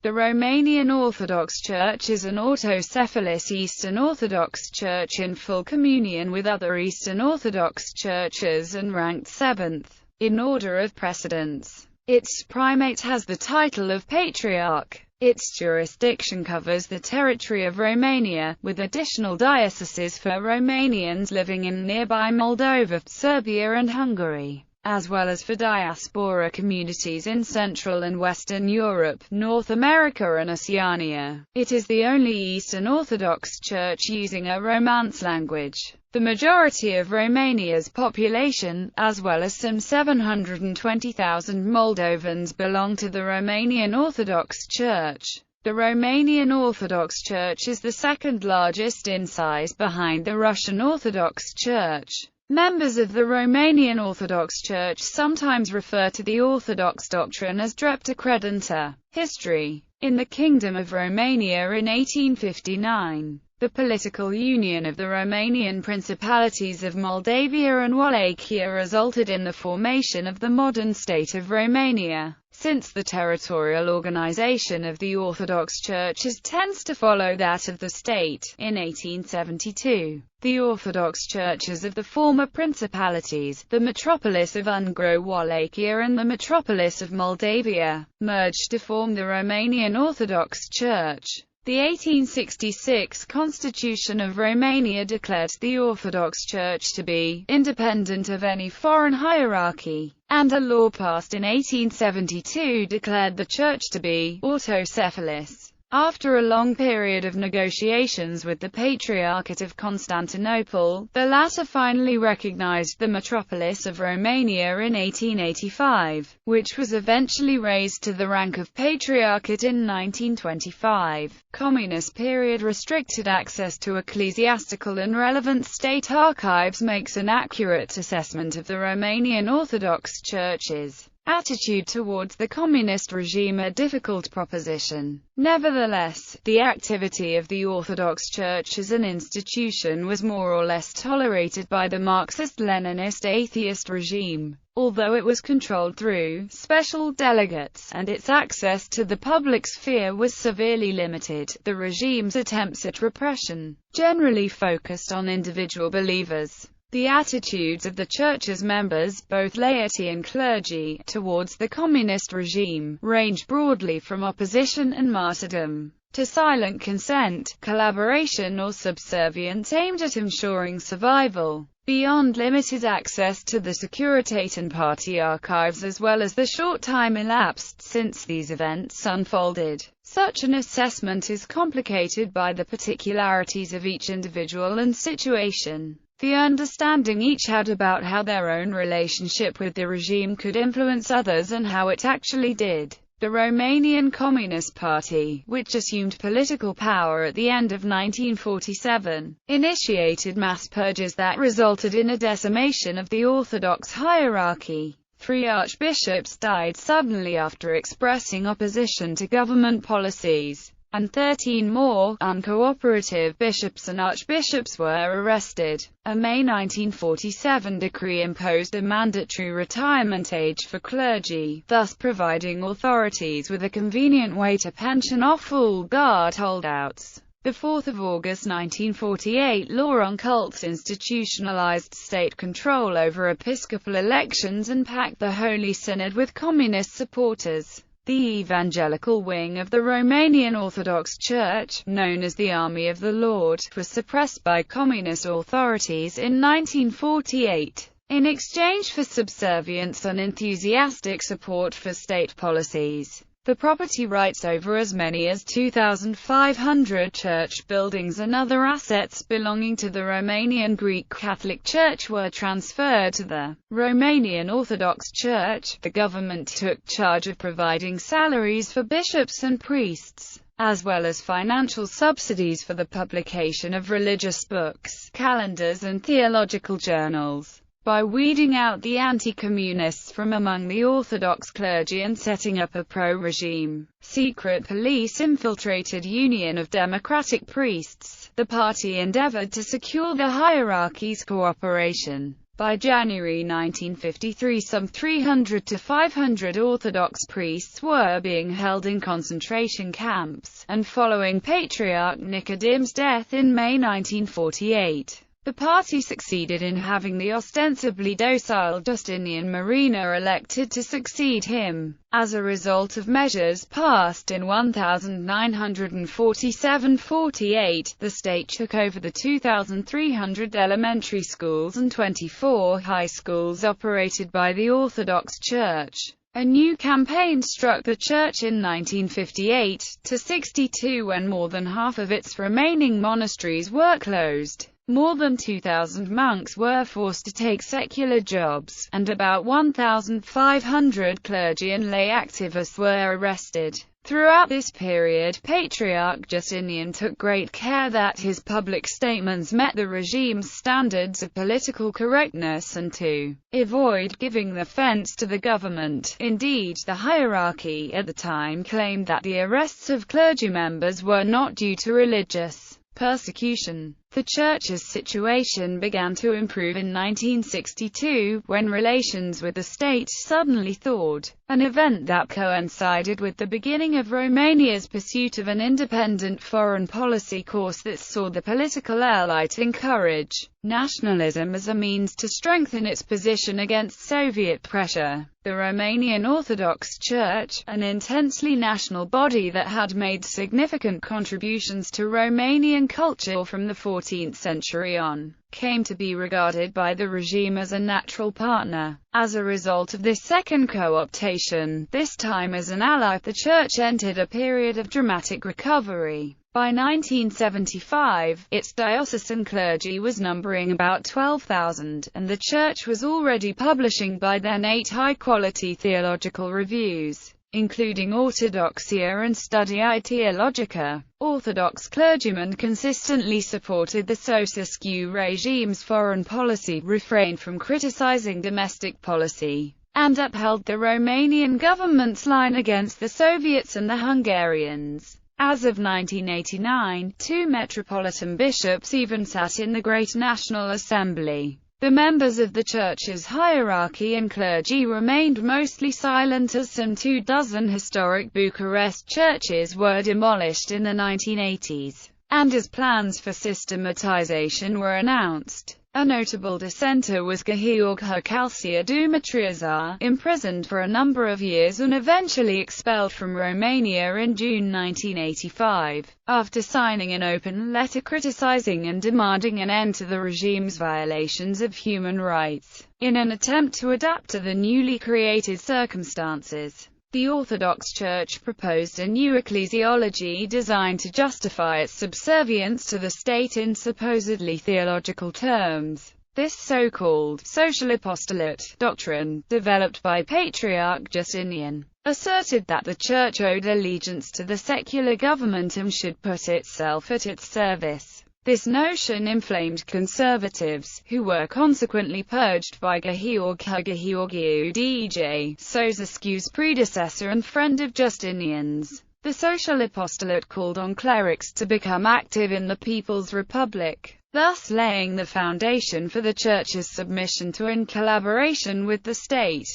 The Romanian Orthodox Church is an autocephalous Eastern Orthodox Church in full communion with other Eastern Orthodox churches and ranked 7th in order of precedence. Its primate has the title of Patriarch. Its jurisdiction covers the territory of Romania, with additional dioceses for Romanians living in nearby Moldova, Serbia and Hungary, as well as for diaspora communities in Central and Western Europe, North America and Oceania. It is the only Eastern Orthodox Church using a Romance language. The majority of Romania's population, as well as some 720,000 Moldovans, belong to the Romanian Orthodox Church. The Romanian Orthodox Church is the second largest in size behind the Russian Orthodox Church. Members of the Romanian Orthodox Church sometimes refer to the Orthodox doctrine as drepta credință. History. In the Kingdom of Romania in 1859, the political union of the Romanian principalities of Moldavia and Wallachia resulted in the formation of the modern state of Romania. Since the territorial organization of the Orthodox churches tends to follow that of the state, in 1872, the Orthodox churches of the former principalities, the metropolis of Ungro-Wallachia and the metropolis of Moldavia, merged to form the Romanian Orthodox Church. The 1866 Constitution of Romania declared the Orthodox Church to be independent of any foreign hierarchy, and a law passed in 1872 declared the Church to be autocephalous. After a long period of negotiations with the Patriarchate of Constantinople, the latter finally recognized the metropolis of Romania in 1885, which was eventually raised to the rank of Patriarchate in 1925. Communist period restricted access to ecclesiastical and relevant state archives makes an accurate assessment of the Romanian Orthodox Church's attitude towards the communist regime a difficult proposition. Nevertheless, the activity of the Orthodox Church as an institution was more or less tolerated by the Marxist-Leninist atheist regime, although it was controlled through special delegates, and its access to the public sphere was severely limited. The regime's attempts at repression generally focused on individual believers. The attitudes of the Church's members, both laity and clergy, towards the communist regime, range broadly from opposition and martyrdom, to silent consent, collaboration or subservience aimed at ensuring survival. Beyond limited access to the Securitate and party archives as well as the short time elapsed since these events unfolded, such an assessment is complicated by the particularities of each individual and situation. The understanding each had about how their own relationship with the regime could influence others and how it actually did. The Romanian Communist Party, which assumed political power at the end of 1947, initiated mass purges that resulted in a decimation of the Orthodox hierarchy. 3 archbishops died suddenly after expressing opposition to government policies, and 13 more, uncooperative bishops and archbishops were arrested. A May 1947 decree imposed a mandatory retirement age for clergy, thus providing authorities with a convenient way to pension off all guard holdouts. The 4th of August 1948 law on cults institutionalized state control over episcopal elections and packed the Holy Synod with communist supporters. The evangelical wing of the Romanian Orthodox Church, known as the Army of the Lord, was suppressed by communist authorities in 1948, in exchange for subservience and enthusiastic support for state policies. The property rights over as many as 2,500 church buildings and other assets belonging to the Romanian Greek Catholic Church were transferred to the Romanian Orthodox Church. The government took charge of providing salaries for bishops and priests, as well as financial subsidies for the publication of religious books, calendars and theological journals. By weeding out the anti-communists from among the Orthodox clergy and setting up a pro-regime, secret police infiltrated Union of Democratic Priests, the party endeavored to secure the hierarchy's cooperation. By January 1953, some 300 to 500 Orthodox priests were being held in concentration camps, and following Patriarch Nicodem's death in May 1948, the party succeeded in having the ostensibly docile Justinian Marina elected to succeed him. As a result of measures passed in 1947–48, the state took over the 2,300 elementary schools and 24 high schools operated by the Orthodox Church. A new campaign struck the Church in 1958–62 when more than half of its remaining monasteries were closed. More than 2,000 monks were forced to take secular jobs, and about 1,500 clergy and lay activists were arrested. Throughout this period, Patriarch Justinian took great care that his public statements met the regime's standards of political correctness and to avoid giving the fence to the government. Indeed, the hierarchy at the time claimed that the arrests of clergy members were not due to religious persecution. The Church's situation began to improve in 1962, when relations with the state suddenly thawed, an event that coincided with the beginning of Romania's pursuit of an independent foreign policy course that saw the political elite encourage nationalism as a means to strengthen its position against Soviet pressure. The Romanian Orthodox Church, an intensely national body that had made significant contributions to Romanian culture from the 14th century on, came to be regarded by the regime as a natural partner. As a result of this second co-optation, this time as an ally, the Church entered a period of dramatic recovery. By 1975, its diocesan clergy was numbering about 12,000, and the Church was already publishing by then 8 high-quality theological reviews, including Orthodoxia and Studiae Theologica. Orthodox clergymen consistently supported the Ceausescu regime's foreign policy, refrained from criticizing domestic policy, and upheld the Romanian government's line against the Soviets and the Hungarians. As of 1989, 2 metropolitan bishops even sat in the Great National Assembly. The members of the Church's hierarchy and clergy remained mostly silent as some 24 historic Bucharest churches were demolished in the 1980s, and as plans for systematization were announced. A notable dissenter was Gheorghe Dumitriazar, imprisoned for a number of years and eventually expelled from Romania in June 1985, after signing an open letter criticizing and demanding an end to the regime's violations of human rights, in an attempt to adapt to the newly created circumstances. The Orthodox Church proposed a new ecclesiology designed to justify its subservience to the state in supposedly theological terms. This so-called social apostolate doctrine, developed by Patriarch Justinian, asserted that the Church owed allegiance to the secular government and should put itself at its service. This notion inflamed conservatives, who were consequently purged by Gheorghe DJ, Ceausescu's predecessor and friend of Justinian's. The social apostolate called on clerics to become active in the People's Republic, thus laying the foundation for the Church's submission to and collaboration with the state.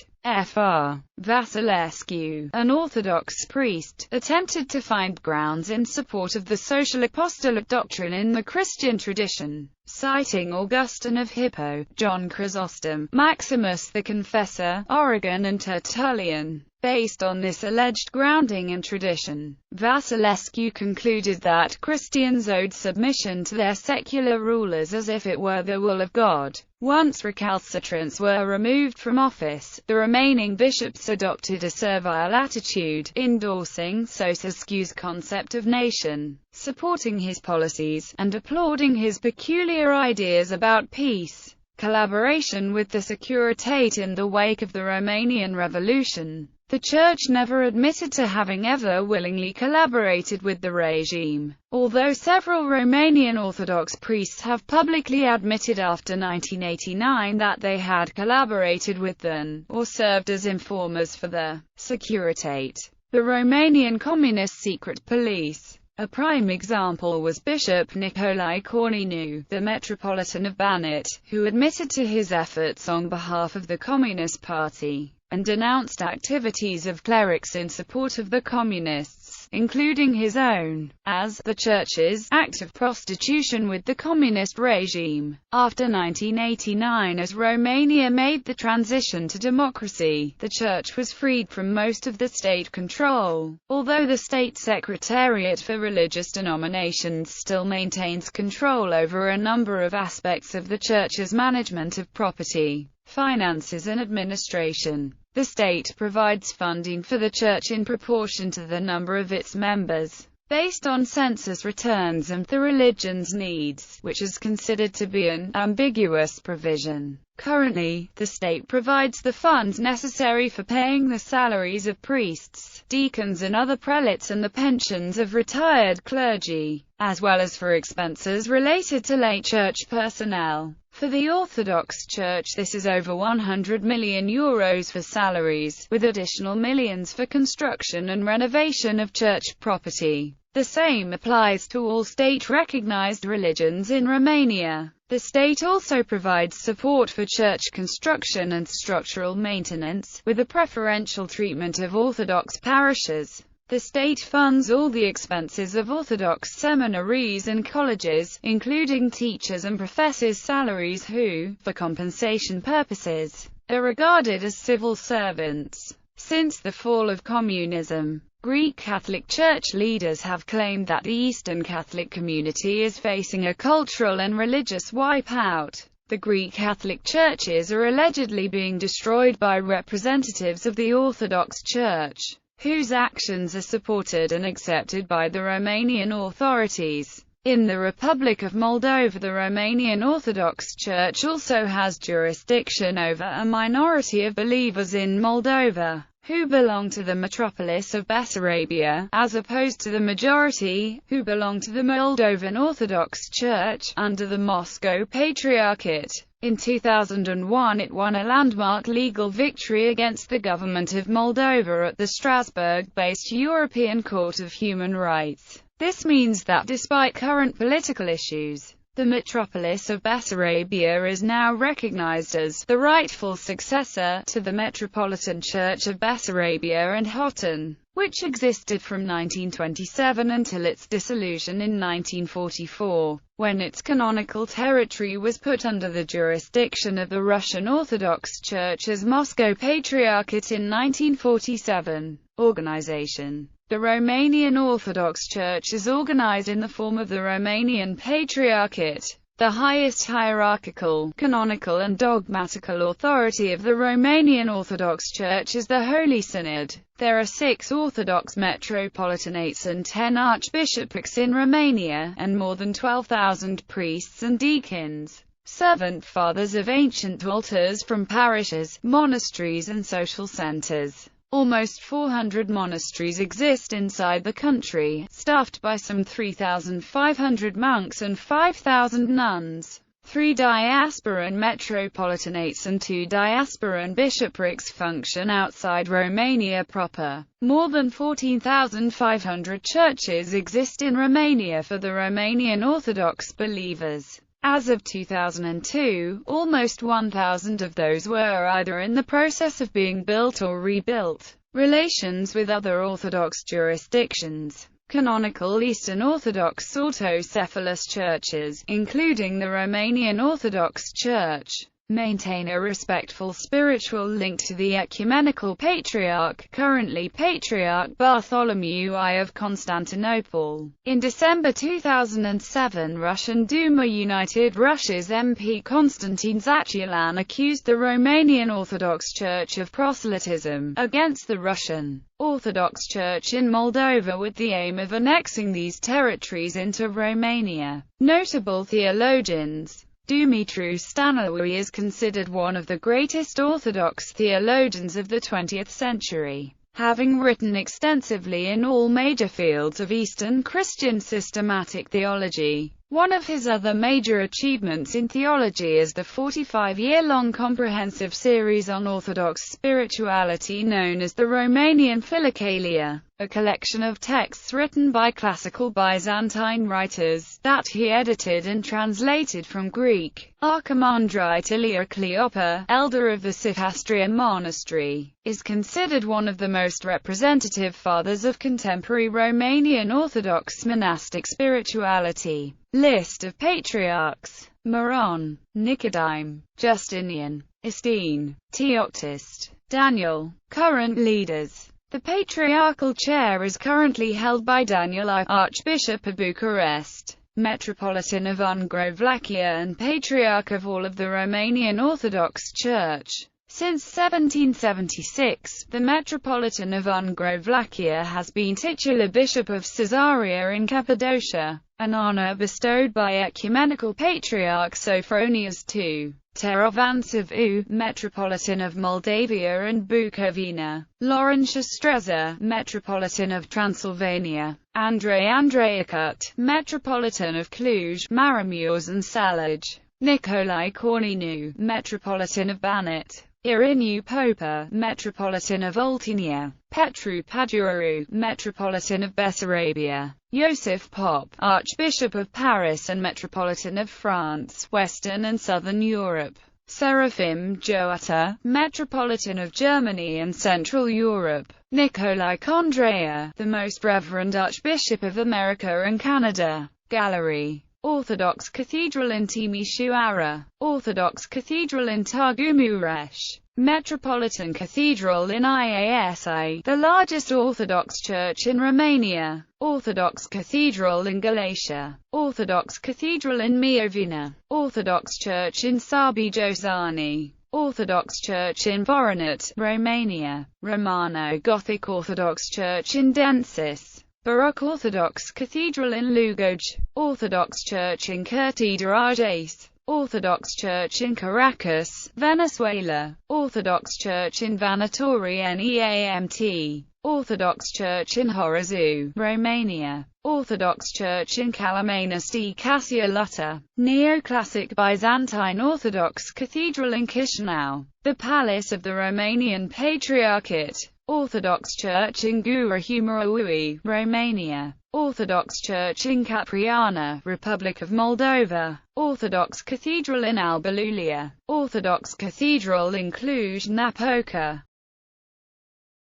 Fr. Vasilescu, an Orthodox priest, attempted to find grounds in support of the social apostolate doctrine in the Christian tradition, citing Augustine of Hippo, John Chrysostom, Maximus the Confessor, Origen and Tertullian. Based on this alleged grounding in tradition, Vasilescu concluded that Christians owed submission to their secular rulers as if it were the will of God. Once recalcitrants were removed from office, the remaining bishops adopted a servile attitude, endorsing Ceausescu's concept of nation, supporting his policies, and applauding his peculiar ideas about peace, collaboration with the Securitate in the wake of the Romanian Revolution. The Church never admitted to having ever willingly collaborated with the regime, although several Romanian Orthodox priests have publicly admitted after 1989 that they had collaborated with them, or served as informers for the Securitate, the Romanian Communist secret police. A prime example was Bishop Nicolae Corninu, the Metropolitan of Banat, who admitted to his efforts on behalf of the Communist Party, and denounced activities of clerics in support of the Communists, including his own, as the Church's act of prostitution with the communist regime. After 1989, as Romania made the transition to democracy, the Church was freed from most of the state control, although the State Secretariat for Religious Denominations still maintains control over a number of aspects of the Church's management of property, finances and administration. The state provides funding for the Church in proportion to the number of its members, based on census returns and the religion's needs, which is considered to be an ambiguous provision. Currently, the state provides the funds necessary for paying the salaries of priests, deacons and other prelates and the pensions of retired clergy, as well as for expenses related to lay church personnel. For the Orthodox Church, this is over €100 million for salaries, with additional millions for construction and renovation of church property. The same applies to all state-recognized religions in Romania. The state also provides support for church construction and structural maintenance, with a preferential treatment of Orthodox parishes. The state funds all the expenses of Orthodox seminaries and colleges, including teachers and professors' salaries who, for compensation purposes, are regarded as civil servants. Since the fall of communism, Greek Catholic Church leaders have claimed that the Eastern Catholic community is facing a cultural and religious wipeout. The Greek Catholic churches are allegedly being destroyed by representatives of the Orthodox Church, whose actions are supported and accepted by the Romanian authorities. In the Republic of Moldova, the Romanian Orthodox Church also has jurisdiction over a minority of believers in Moldova, who belong to the metropolis of Bessarabia, as opposed to the majority, who belong to the Moldovan Orthodox Church, under the Moscow Patriarchate. In 2001 it won a landmark legal victory against the government of Moldova at the Strasbourg-based European Court of Human Rights. This means that despite current political issues, the metropolis of Bessarabia is now recognized as the rightful successor to the Metropolitan Church of Bessarabia and Hoton, which existed from 1927 until its dissolution in 1944, when its canonical territory was put under the jurisdiction of the Russian Orthodox Church as Moscow Patriarchate in 1947. Organization. The Romanian Orthodox Church is organized in the form of the Romanian Patriarchate, the highest hierarchical, canonical and dogmatical authority of the Romanian Orthodox Church is the Holy Synod. There are 6 Orthodox metropolitanates and 10 archbishoprics in Romania, and more than 12,000 priests and deacons, servant fathers of ancient altars from parishes, monasteries and social centers. Almost 400 monasteries exist inside the country, staffed by some 3,500 monks and 5,000 nuns. 3 diasporan metropolitanates and 2 diasporan bishoprics function outside Romania proper. More than 14,500 churches exist in Romania for the Romanian Orthodox believers. As of 2002, almost 1,000 of those were either in the process of being built or rebuilt. Relations with other Orthodox jurisdictions. Canonical Eastern Orthodox autocephalous churches, including the Romanian Orthodox Church, maintain a respectful spiritual link to the ecumenical patriarch, currently Patriarch Bartholomew I of Constantinople. In December 2007, Russian Duma United Russia's MP Konstantin Zachulan accused the Romanian Orthodox Church of proselytism against the Russian Orthodox Church in Moldova with the aim of annexing these territories into Romania. Notable theologians. Dumitru Stăniloae is considered one of the greatest Orthodox theologians of the 20th century, having written extensively in all major fields of Eastern Christian systematic theology. One of his other major achievements in theology is the 45-year-long comprehensive series on Orthodox spirituality known as the Romanian Philokalia. a collection of texts written by classical Byzantine writers, that he edited and translated from Greek. Archimandrite Ilya Cleopa, elder of the Sithastrian monastery, is considered one of the most representative fathers of contemporary Romanian Orthodox monastic spirituality. List of patriarchs: Miron, Nicodime, Justinian, Estine, Teoctist, Daniel. Current leaders. The patriarchal chair is currently held by Daniel I, Archbishop of Bucharest, Metropolitan of Ungro-Vlachia and Patriarch of all of the Romanian Orthodox Church. Since 1776, the Metropolitan of Ungro-Vlachia has been titular Bishop of Caesarea in Cappadocia, an honor bestowed by Ecumenical Patriarch Sophronius II. Terovansov, Metropolitan of Moldavia and Bukovina, Laurentius Streza, Metropolitan of Transylvania, Andrei Andreicut, Metropolitan of Cluj, Maramureș and Salaj, Nicolae Corninu, Metropolitan of Banat, Iriniu Popa, Metropolitan of Oltenia, Petru Pădureanu, Metropolitan of Bessarabia, Iosif Pop, Archbishop of Paris and Metropolitan of France, Western and Southern Europe, Seraphim Joata, Metropolitan of Germany and Central Europe, Nicolae Condrea, the Most Reverend Archbishop of America and Canada, Gallery. Orthodox Cathedral in Timișoara, Orthodox Cathedral in Târgu Mureș, Metropolitan Cathedral in Iasa, the largest Orthodox church in Romania, Orthodox Cathedral in Galatia, Orthodox Cathedral in Miovina, Orthodox Church in Sabijosani, Orthodox Church in Voronezh, Romania, Romano-Gothic Orthodox Church in Densis, Baroque Orthodox Cathedral in Lugoj, Orthodox Church in Curti de Argeș, Orthodox Church in Caracas, Venezuela, Orthodox Church in Vanatori Neamt, Orthodox Church in Horazu, Romania, Orthodox Church in Calamenesti Casioluta, Neoclassic Byzantine Orthodox Cathedral in Chișinău, the Palace of the Romanian Patriarchate, Orthodox Church in Gură-Humăraului, Romania, Orthodox Church in Capriana, Republic of Moldova, Orthodox Cathedral in Alba Iulia, Orthodox Cathedral in Cluj-Napoca,